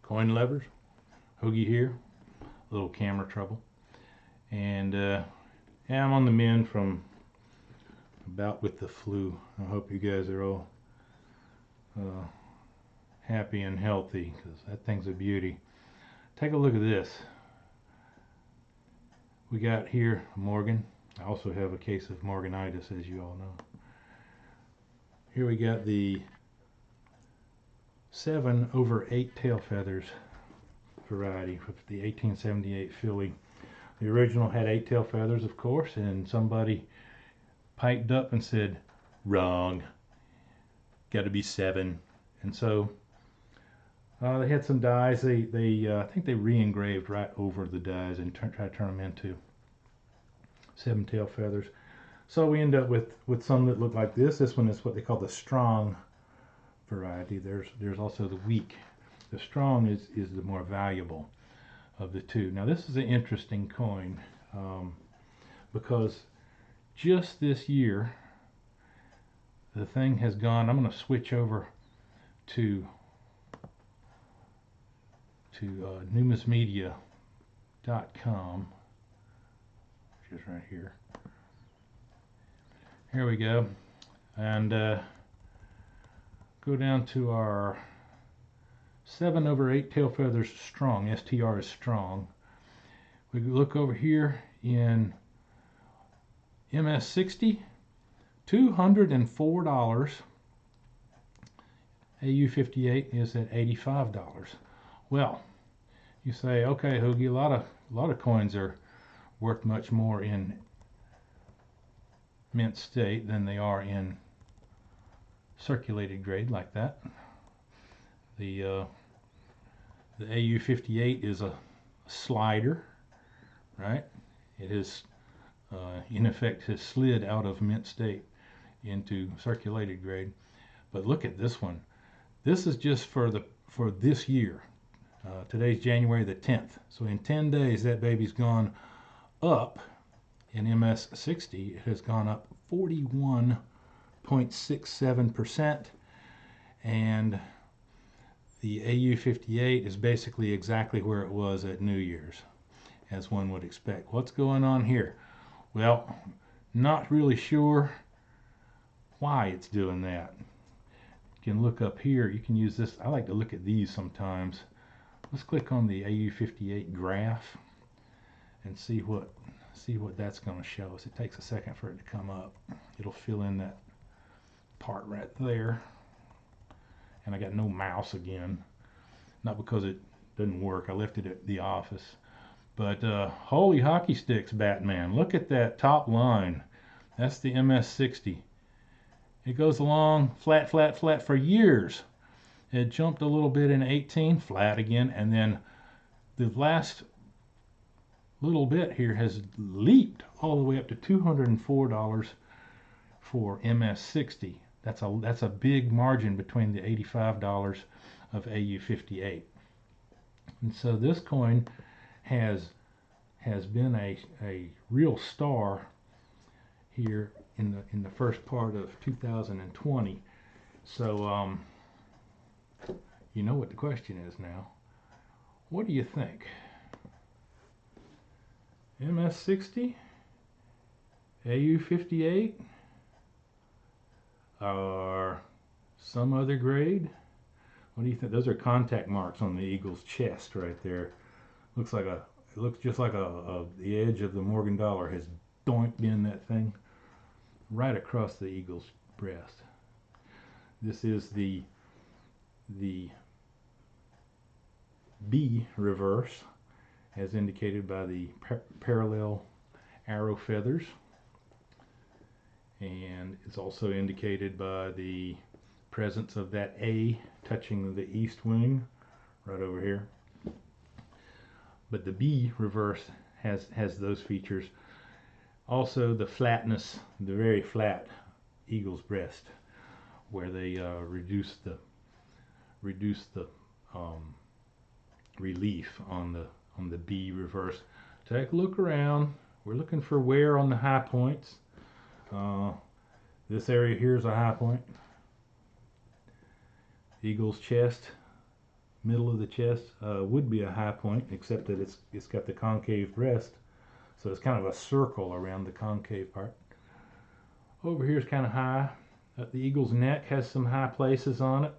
Coin lovers, Hoogie here, a little camera trouble. And yeah, I'm on the mend from about with the flu. I hope you guys are all happy and healthy, because that thing's a beauty. Take a look at this. We got here Morgan. I also have a case of Morganitis, as you all know. Here we got the 7/8 tail feathers variety with the 1878 filly. The original had 8 tail feathers, of course, and somebody piped up and said, wrong, got to be 7. And so they had some dies. They I think they re-engraved right over the dies and tried to turn them into 7 tail feathers. So we end up with some that look like this. This one is what they call the strong variety. There's also the weak. The strong is the more valuable of the two. Now this is an interesting coin because just this year the thing has gone. I'm going to switch over to numismedia.com, which is right here. Here we go, and go down to our 7/8 tail feathers strong. STR is strong. We look over here in MS60, $204. AU58 is at $85. Well, you say, okay, Hoogie, a lot of coins are worth much more in mint state than they are in circulated grade like that. The AU58 is a slider, right? It is in effect has slid out of mint state into circulated grade. But look at this one. This is just for this year. Today's January the 10th. So in 10 days that baby's gone up. In MS60 it has gone up 41.67%, and the AU58 is basically exactly where it was at New Year's, as one would expect. What's going on here? Well, not really sure why it's doing that. You can look up here. You can use this. I like to look at these sometimes. Let's click on the AU58 graph and see what that's going to show us. It takes a second for it to come up. It'll fill in that part right there. And I got no mouse again. Not because it doesn't work. I left it at the office. But holy hockey sticks, Batman. Look at that top line. That's the MS60. It goes along flat, flat, flat for years. It jumped a little bit in 18, flat again, and then the last little bit here has leaped all the way up to $204 for MS60. That's a big margin between the $85 of AU58. And so this coin has been a real star here in the first part of 2020. So you know what the question is now. What do you think? MS60, AU58, or some other grade? What do you think? Those are contact marks on the eagle's chest right there. It looks just like the edge of the Morgan dollar has doinked in that thing right across the eagle's breast. This is the B reverse, as indicated by the parallel arrow feathers, and it's also indicated by the presence of that A touching the east wing right over here. But the B reverse has those features. Also the flatness, the very flat eagle's breast, where they reduce the relief on the B reverse. Take a look around. We're looking for wear on the high points. This area here is a high point. Eagle's chest, middle of the chest would be a high point, except that it's got the concave breast, so it's kind of a circle around the concave part. Over here is kind of high. The eagle's neck has some high places on it,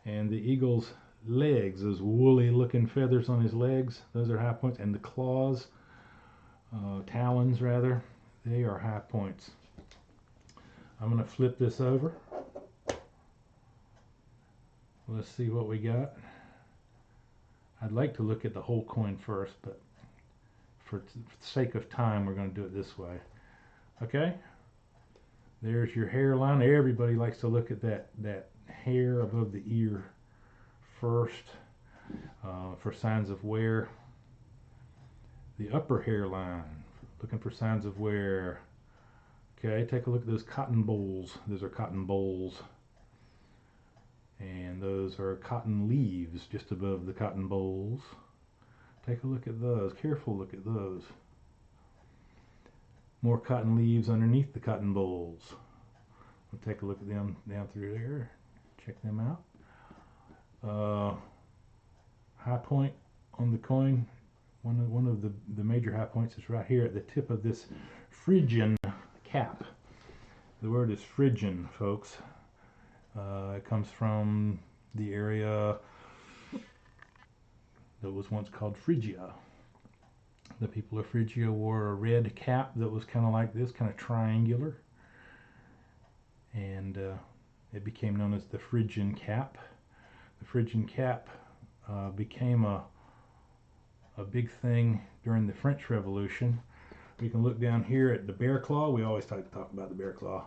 and the eagle's legs, those woolly looking feathers on his legs, those are high points, and the claws, talons rather, they are high points. I'm going to flip this over. Let's see what we got. I'd like to look at the whole coin first, but for the sake of time, we're going to do it this way. Okay, there's your hairline. Everybody likes to look at that hair above the ear first for signs of wear. The upper hairline, looking for signs of wear. Okay, take a look at those cotton bolls. Those are cotton bolls. And those are cotton leaves just above the cotton bolls. Take a look at those. Careful look at those. More cotton leaves underneath the cotton bolls. We'll take a look at them down through there. Check them out. High point on the coin. One of the major high points is right here at the tip of this Phrygian cap. The word is Phrygian, folks. It comes from the area that was once called Phrygia. The people of Phrygia wore a red cap that was kind of like this, kind of triangular. And it became known as the Phrygian cap. The Phrygian cap became a big thing during the French Revolution. We can look down here at the bear claw. We always talk about the bear claw.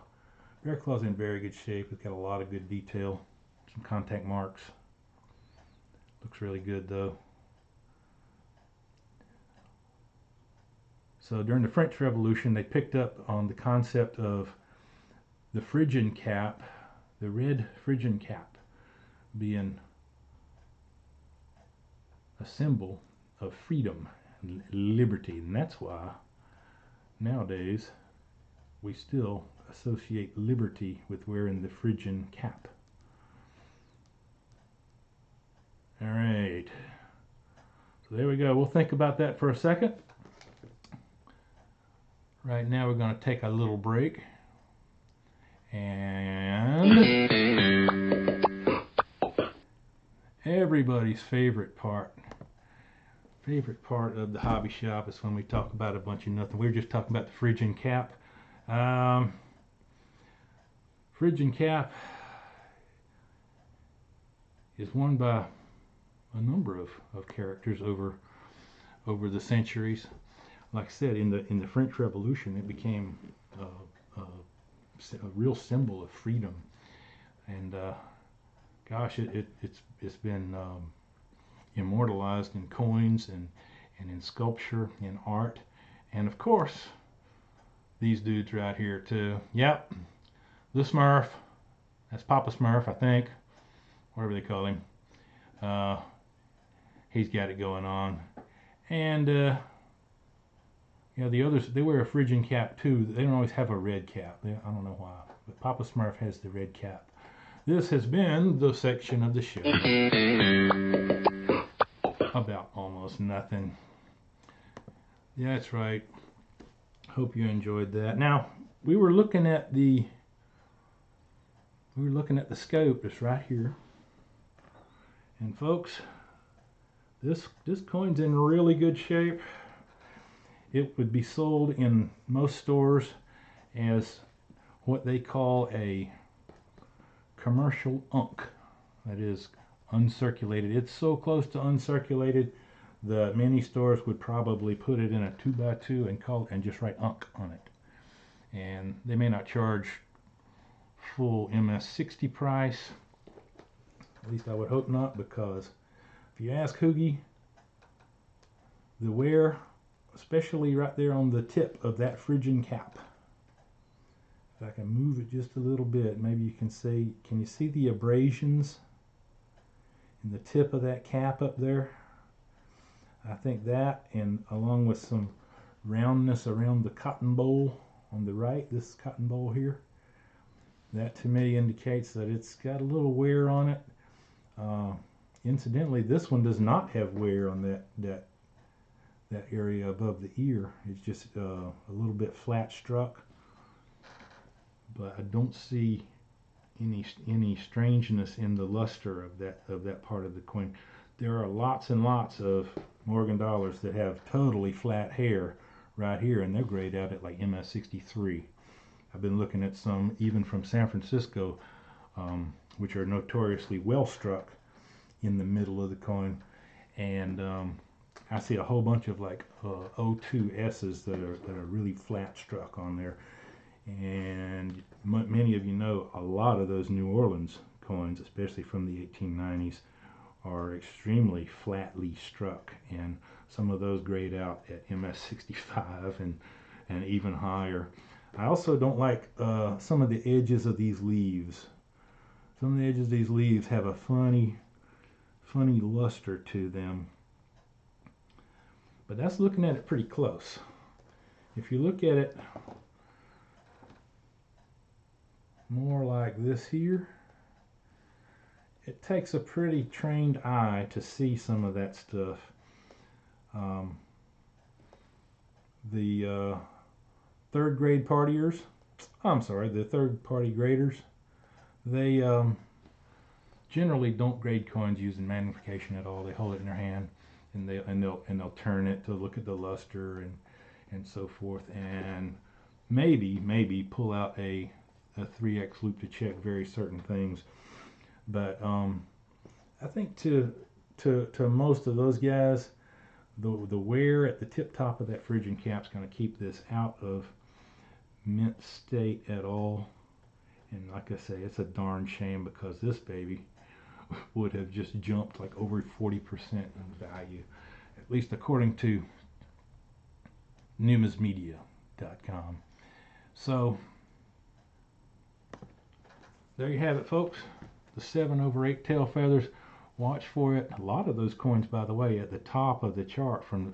Bear claw's in very good shape. It's got a lot of good detail. Some contact marks. Looks really good though. So during the French Revolution, they picked up on the concept of the Phrygian cap, the red Phrygian cap, being a symbol of freedom and liberty. And that's why nowadays we still associate liberty with wearing the Phrygian cap. All right, so there we go. We'll think about that for a second. Right now we're going to take a little break, and everybody's favorite part of the hobby shop is when we talk about a bunch of nothing. We were just talking about the Phrygian cap. Phrygian cap is worn by a number of characters over the centuries. Like I said, in the French Revolution, it became a real symbol of freedom. And gosh, it's been immortalized in coins and in sculpture, in art, and of course these dudes right here too. Yep, the Smurf. That's Papa Smurf, I think, whatever they call him. He's got it going on, and the others, they wear a Phrygian cap too. They don't always have a red cap. I don't know why, but Papa Smurf has the red cap. This has been the section of the show about almost nothing. Yeah, that's right. Hope you enjoyed that. Now, we were looking at the scope that's right here. And folks, this coin's in really good shape. It would be sold in most stores as what they call a commercial unk. That is uncirculated. It's so close to uncirculated, the many stores would probably put it in a 2x2 and just write unk on it. And they may not charge full MS-60 price. At least I would hope not, because if you ask Hoogie, the wear, especially right there on the tip of that Phrygian cap, if I can move it just a little bit, maybe you can see, can you see the abrasions in the tip of that cap up there? I think that, and along with some roundness around the cotton bowl on the right, this cotton bowl here, that to me indicates that it's got a little wear on it. Incidentally, this one does not have wear on that area above the ear. It's just a little bit flat struck, but I don't see any strangeness in the luster of that part of the coin. There are lots and lots of Morgan dollars that have totally flat hair right here, and they're grayed out at like MS63. I've been looking at some even from San Francisco, which are notoriously well struck in the middle of the coin, and I see a whole bunch of like O2 S's that are really flat struck on there. And many of you know a lot of those New Orleans coins, especially from the 1890s, are extremely flatly struck, and some of those grade out at MS65 and even higher. I also don't like some of the edges of these leaves. Some of the edges of these leaves have a funny luster to them. But that's looking at it pretty close. If you look at it more like this here, it takes a pretty trained eye to see some of that stuff. The third grade partiers, the third party graders, they generally don't grade coins using magnification at all. They hold it in their hand and they'll turn it to look at the luster and so forth, and maybe pull out a 3x loop to check very certain things. But I think to most of those guys, the wear at the tip top of that Phrygian cap is going to keep this out of mint state at all. And like I say, it's a darn shame, because this baby would have just jumped like over 40% in value, at least according to numismedia.com. So there you have it, folks. The 7/8 tail feathers. Watch for it. A lot of those coins, by the way, at the top of the chart from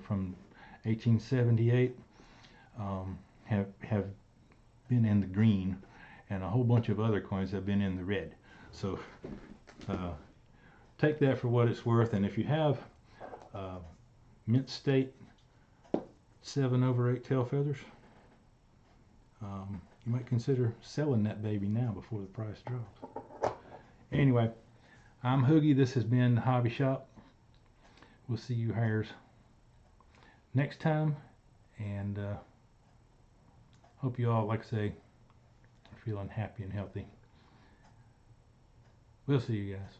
1878 have been in the green, and a whole bunch of other coins have been in the red. So take that for what it's worth. And if you have mint state 7/8 tail feathers, you might consider selling that baby now before the price drops. Anyway, I'm Hoogie. This has been the Hobby Shop. We'll see you hares next time, and hope you all, like I say, are feeling happy and healthy. We'll see you guys.